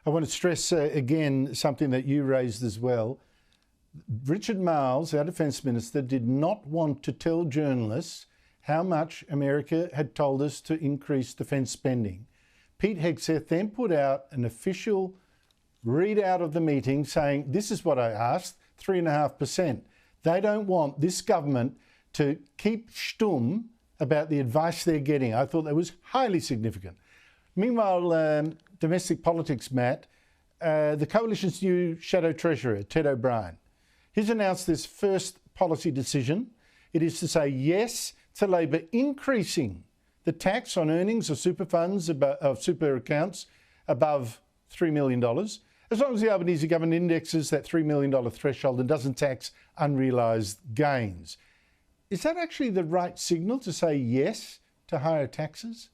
I want to stress again something that you raised as well. Richard Marles, our Defence Minister, did not want to tell journalists how much America had told us to increase defence spending. Pete Hegseth then put out an official readout of the meeting saying, this is what I asked, 3.5%. They don't want this government to keep stum about the advice they're getting. I thought that was highly significant. Meanwhile, domestic politics, Matt, the Coalition's new Shadow Treasurer, Ted O'Brien, he's announced this first policy decision. It is to say yes to Labor increasing the tax on earnings of super funds, of super accounts above $3 million, as long as the Albanese government indexes that $3 million threshold and doesn't tax unrealised gains. Is that actually the right signal to say yes to higher taxes?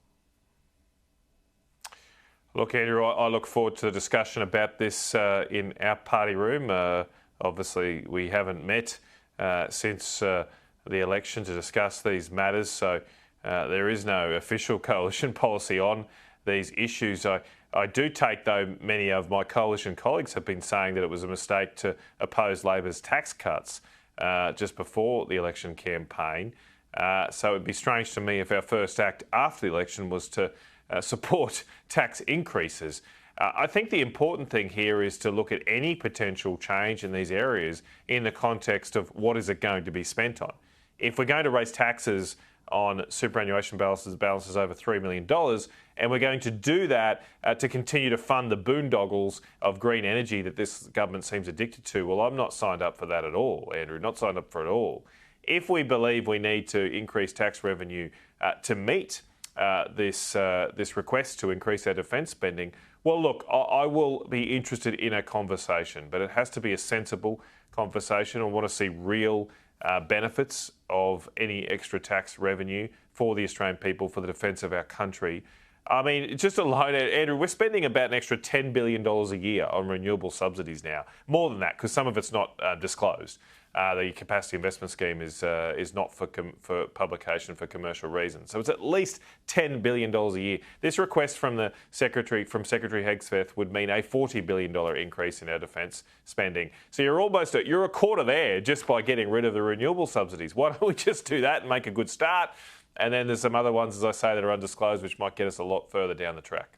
Look, Andrew, I look forward to the discussion about this in our party room. Obviously, we haven't met since the election to discuss these matters, so there is no official coalition policy on these issues. I do take, though, many of my coalition colleagues have been saying that it was a mistake to oppose Labor's tax cuts just before the election campaign. So it would be strange to me if our first act after the election was to support tax increases. I think the important thing here is to look at any potential change in these areas in the context of what is it going to be spent on. If we're going to raise taxes on superannuation balances over $3 million, and we're going to do that to continue to fund the boondoggles of green energy that this government seems addicted to, well, I'm not signed up for that at all, Andrew, not signed up for it at all. If we believe we need to increase tax revenue to meet this request to increase our defence spending, well, look, I will be interested in a conversation, but it has to be a sensible conversation. I want to see real benefits of any extra tax revenue for the Australian people, for the defence of our country. I mean, just alone, Andrew, we're spending about an extra $10 billion a year on renewable subsidies now. More than that, because some of it's not disclosed. The capacity investment scheme is not for publication for commercial reasons. So it's at least $10 billion a year. This request from Secretary Hegseth would mean a $40 billion increase in our defence spending. So you're a quarter there just by getting rid of the renewable subsidies. Why don't we just do that and make a good start? And then there's some other ones, as I say, that are undisclosed, which might get us a lot further down the track.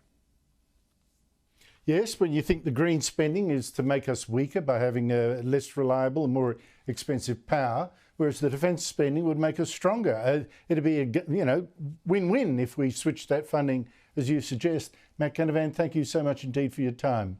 Yes, but you think the green spending is to make us weaker by having a less reliable and more expensive power, whereas the defence spending would make us stronger. It'd be a win-win if we switch that funding as you suggest. Matt Canavan, thank you so much indeed for your time.